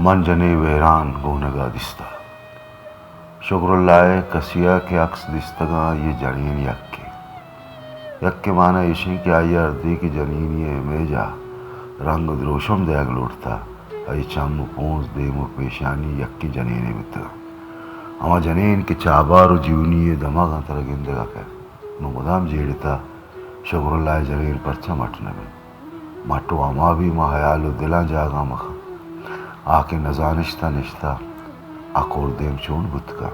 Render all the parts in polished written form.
من جنی ویران گونگا دستا شکر اللہ کسیا کے عکس دستگا یہ جنین یک کے معنی ایشی کہ آئی اردی کی جنینی میجا رنگ دروشم دیگ لوٹتا آئی چم پونز دیم و پیشانی یک کی جنین بتا اما جنین کے چابار و جیونی دماغ تر گندگا کہ نو مدام جیڑتا شکر اللہ جنین پرچا مٹنا میں مٹو اما بھی ما حیال و دلان جاگا مخا آکے نزانشتا نشتا اکور دیم چون بتکا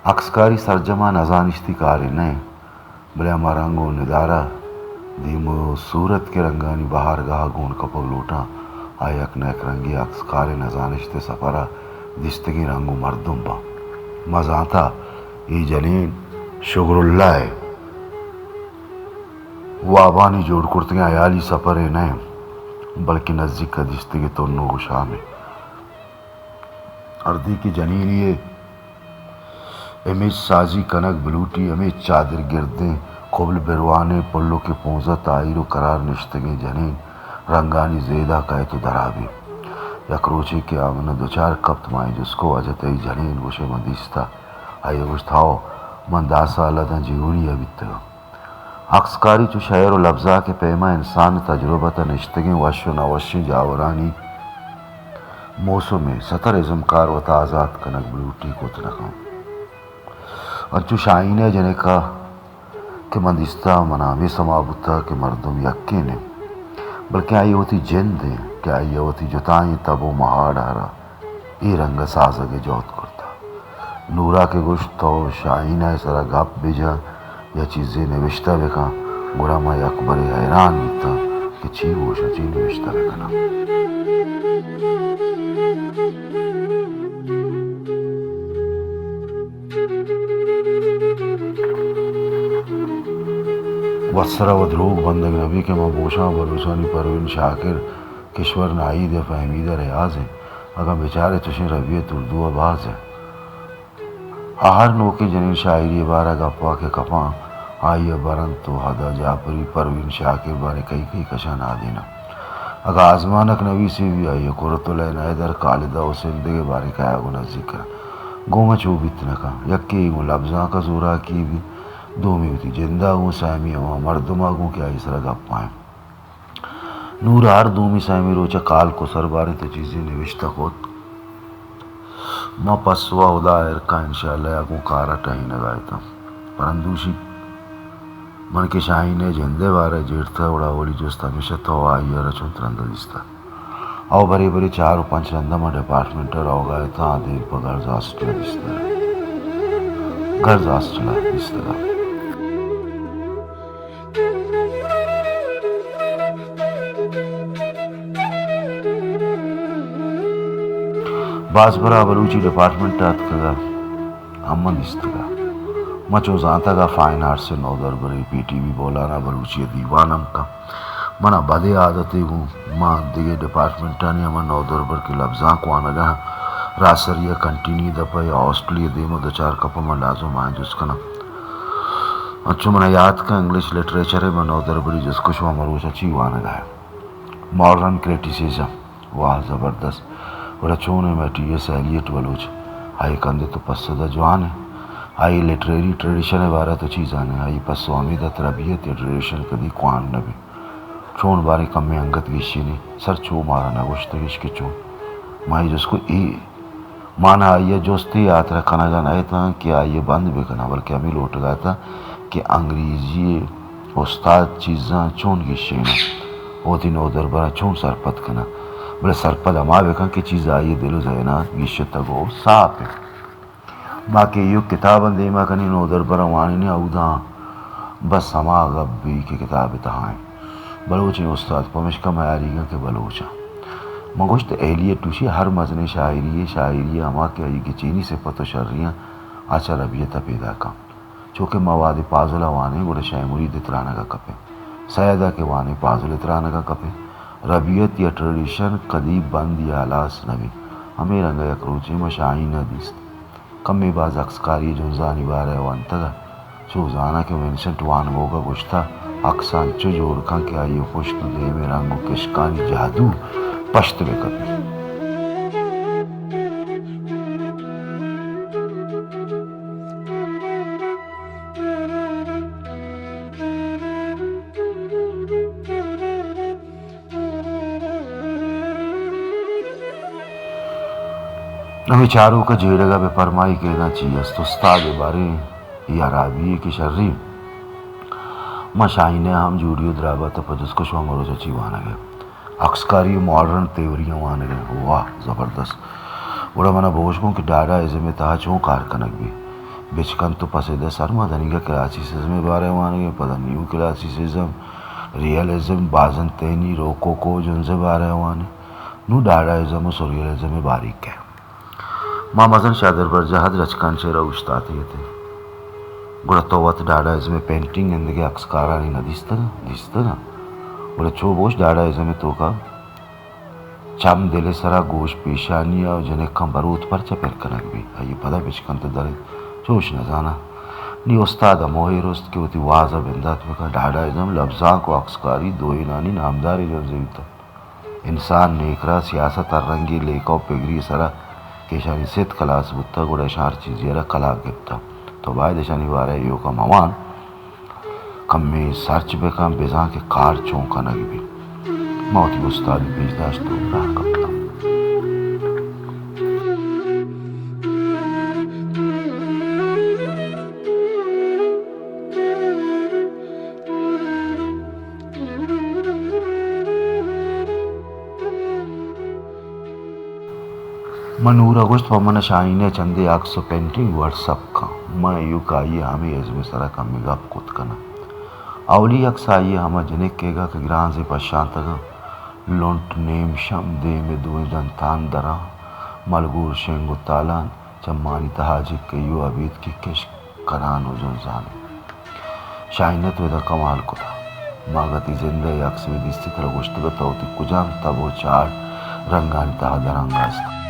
عکسکاری سرجمہ نزانشتی کاری نہیں بلے اما رنگو ندارا دیمو صورت کے رنگانی باہر گاہ گون کپو لوٹا آئی اک نیک رنگی عکسکاری نزانشتے سفرہ دستگی رنگو مردم با مزانتا ای جنین شکر اللہ ہے وہ آبانی جوڑ کرتگیں عیالی سفرے نہیں بلکہ نزدیک کا دستگی تو نو شام اردی کی جنینی امیج سازی کنک بلوٹی امیج چادر گردیں قبل بروانے پلو کے پونزہ تائیر و قرار نشتگیں جنین رنگانی زیدہ کہے تو درابی یک روچے کے آمنہ دوچار کپت مائیں جس کو وجہ ای جنین گوشے مندیستا آئیے گوشتاؤ من 10 سالہ دا جیونی ابیتگا عکسکاری چو شعر و لفظہ کے پیما انسان تجربہ نشتگیں وش و نوشی جاورانی موسم میں سطر ازمکار و تازات کنک بلوٹی کو تنکاں اور چو شائنے جنے کا کہ مندستہ منامی سمابتا کہ مردم یکی نے بلکہ آئی ہوتی جند ہے کہ آئی ہوتی جتائیں تب و مہا ڈارا ای رنگ سازگے جوت کرتا نورا کے گوشت تو شائنہ سرا گپ بیجا یا چیزیں نوشتہ بکا گڑا ما یک بڑے حیران بیتا کہ چی گوشا چی نوشتہ بکنا وسرا و دروگ بندگ نبی کے مبوشاں بروسانی پروین شاکر کشور نعید فہمیدہ ریاض ہیں اگر بیچارے چشیں ربیت اردو آباز ہیں آہر نوکی جنین شاعری بارہ گپا کے کپاں آئیے برن تو حدا جاپری پروین شاکر بارے کئی کشان آدینا اگر آزمانک نبی سے بھی آئیے قرۃ العین حیدر خالدہ حسین دے بارے کیا گنا ذکر گوما چوبیتنا کا یکی لفظاں کا زورا کی بھی دومی ہوتی جندہ گوں سائمی ہوا مردمہ گوں کیا اس طرح گپ پائیں نور ہر دومی سائمی روچا کال کو سر بارے تو چیزیں نوشتہ خود ما پسوا خدا ارکا انشاءاللہ اگوں کارا ٹہی نگائیتا پرندوشی من کے شاہینے جندے بارے جیڑتا اڑا اوڑی جوستا ہمیشہ تو آئی رچون ترندہ دیستا او بری 4 و 5 رندہ ما ڈپارٹمنٹر او گئے تھا دیر پا گرز آسٹلا دیستا گرز آسٹلا دیستا باز برا بلوچی ڈپارٹمنٹ آتکا امن دیستگا مچو زانتا گا فائن آرٹ سے نو در بری پی ٹی وی بولانا بلوچی دیوانم کا منا بدے عادتے گوں ماں دیگے ڈپارٹمنٹانی اما نو در بر کے لفظاں کو آنا گا راسریہ کنٹینی دپا یا آسٹریلیا دیمو دوچار کپا من لازم آئیں جس کنا اچھو منا یاد کا انگلش لٹریچر ہے من نو در بری جس کو شو مروچا چی وانا گا ہے ماڈرن کریٹیسیزم واہ زبردست بڑا چونے میں ٹی ایس ایلیٹ بلوچ آئی کندے تو پسدہ جوان ہے آئی لٹریری ٹریڈیشن بارہ تو چیزاں ہیں آئی پسو امیدہ تربیت یا ٹریڈیشن کدی کوان نبی چون باری کم میں انگت گیشی نہیں سر چو مارا نگوشتا گیش کے چون مائی جس کو ای مانا آئیے جوستی آترہ کنا جان آئے تھا کہ آئیے بند بھی کنا بلکہ ہمیں لوٹ گیا تھا کہ انگریزی استاد چیزاں چون گیشی نہیں ہوتی نو در برا چون سرپت کنا بلے سرپد اما بکن کہ چیز آئیے دلو زینات گیشتا گو صاف ہے باقی یو کتاب دیما کنی نو در برا وانی نے اودا بس ہما غبی کی کتاب تہائیں بلوچی استاد پمشکا معیاری گا کہ بلوچا مگوشت اہلیت توشی ہر مزن شاعری ہما کہ آئی گچینی سے پتو شرریاں آچا ربیتا پیدا کا چونکہ مواد پازلہ وانے گوڑا شاہ مرید اترانا کا کپے سیدہ کے وانے پازل اترانا کا کپے ربیت یا ٹریڈیشن قدیب بند یا علاس نبی ہمیں رنگا یک روچی مشاہی نہ دیست کمی باز عکسکاری جنزانی بارے وانتگا چوزانا کے ونسنٹ وان گوگا گشتا اکسان چو جوڑ کھان کہ آئیو پشت دے میں رنگو کشکانی جادو پشت بے کبھی نمی چاروں کا جیڑگا بے پرمائی کہنا چاہیے است استاد بارے یا رابیے کی شرری ما شاہینے ہم جوڑیو درابا تا پجس کو شوان گروچا چیوانا گئے عکسکاری ماڈرن تیوریاں وانا گئے واہ زبردست بڑا منا بوشکوں کی ڈاڈا ازم تہا چون کارکنک بھی بچکن تو پسے سر مدنیگا کلاسیسزم بارے وانا گئے پدا نیو کلاسیسزم ریئلزم بازن تینی روکوکو جنزے بارے وانا نو ڈاڈا ازم و سوریلزم باریک ہے ماں مزن شادر پر جہد رچکان چیرا اشتاتے تھے گوڑا تووات ڈاڈا ازم پینٹنگ اندگے عکسکارانی نا دیستا نا گوڑا چو بوش ڈاڈا ازم تو کا چم دل سرا گوش پیشانی اور جنے کم بروت پر چپر کنک بھی آئیے پدا بچکن تو در چوش نزانا نی استاد موہی رست کے ہوتی واضح بندات بکا ڈاڈا ازم لفظاں کو عکسکاری دوئی نانی نامداری جنزیوتا انسان نیکرا سیاست رنگی لیکاو پگری سرا کیشانی سیت کلاس بودتا گوڑا شار چیزی را کلا گبتا تو باید شانی بارے یو کا موان کم میں سرچ بکم بیزان کے کار چونکا نگی بھی موتی استادی پیش داشتو راہ کبتا منور اگست ومن شاہینے چندے عکس و پینٹنگ واٹس اپ کا میں یو کائی ہمیں ازم سرا کمی گپ کت کنا اولی عکس آئیے ہمیں جنک کے گا کہ گران سے پشانتا گا لونٹ نیم شم دے میں دوئی دنتان درا ملگور شنگو تالان چمانی تہاجک کے یو عبید کی کش کنان و جنزانے شاہینت ویدہ کمال کتا ماغتی زندہ عکس میں دیستی طرح گشتگا توتی کجام تبو چار رنگانی تہا درنگا اس کا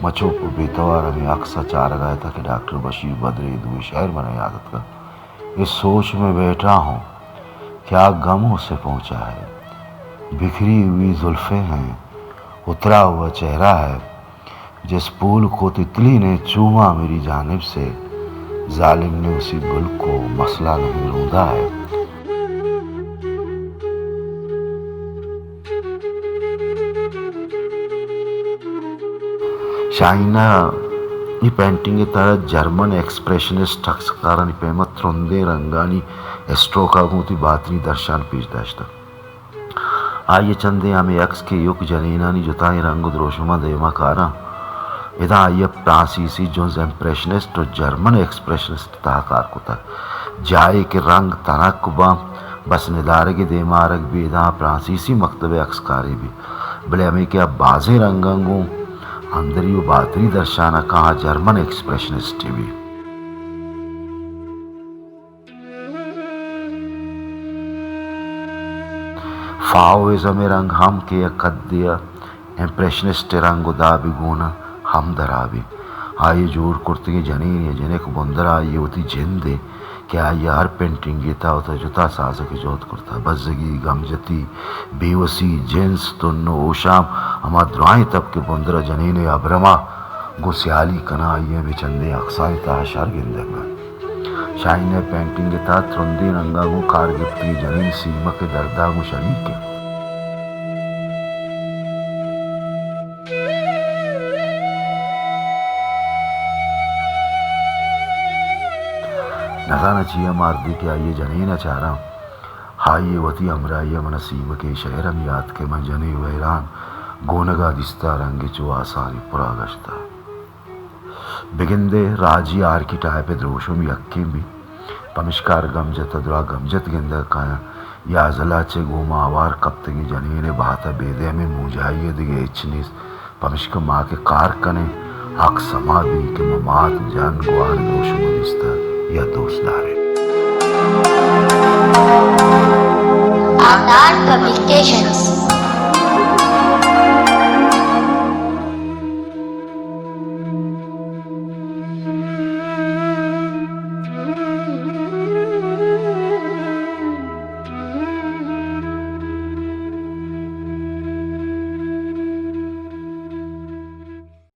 مچو بیتوار ہمیں اکثر چار گیا تھا کہ ڈاکٹر بشیر بدری دوئی شہر میں نہیں عادت کا اس سوچ میں بیٹھا ہوں کیا غم اسے پہنچا ہے بکھری ہوئی زلفیں ہیں اترا ہوا چہرہ ہے جس پھول کو تتلی نے چوما میری جانب سے ظالم نے اسی گل کو مسئلہ نہیں روندا ہے شاہینہ یہ پینٹنگ طرح جرمن ایکسپریشنسٹ عکسکارانی پیمت ترندے رنگانی اسٹروکا گوتی باطنی درشان پیش داشتا آئیے چندے ہمیں عکس کے یک جنینانی جتائی رنگ دروشمہ دیما کارا ادا آئیے فرانسیسی جونز امپریشنسٹ اور جرمن ایکسپریشنسٹ تاکار کتا جائے کہ رنگ تنک با بس ندارگی دیمارک بھی ادا فرانسیسی مکتب عکسکاری بھی بلے ہمیں کیا بازی رنگنگوں اندری و باطنی درشانہ کہاں جرمن ایکسپریشنسٹ بھی فاوزم رنگ ہم کے قد دیا امپریشنسٹ رنگ دا بھی گونا ہم درا بھی آئیے جوڑ کرتی جنین یا جنے کو بندرا یہ ہوتی جن دے کہ آئیے ہر پینٹنگ یہ تا ہوتا جتا سازہ کی جوت کرتا بزگی غمجتی بیوسی جنس تنو اوشام ہما درائیں تب کے بندرا جنین ابرما گو سیالی کنا آئیے بھی چندے اقصائی تاشار گندے میں شاہین پینٹنگ تا ترندی رنگا گو کارگفتی جنین سیمہ کے دردہ گو شریک ہے نظانہ چیئے ماردی کہ آئیے جنینہ چارا ہائیے وطی امرائیے من سیمہ کے شہرم یاد کے من جنی ویران گونگا دستا رنگی چو آسانی پرا گشتا بگندے راجی آرکی ٹائپ دروشم یکیم بھی پمشکار گمجت درا گمجت گندہ کایا یا ازلا چے گوما آوار کبتگی جنین بہتا بیدے میں موجائیے دیگے اچنیس پمشک ماں کے کار کنے حق سما دی کہ ممات جان گوار دوشم دستا یا دوست دارے Sandar Publications.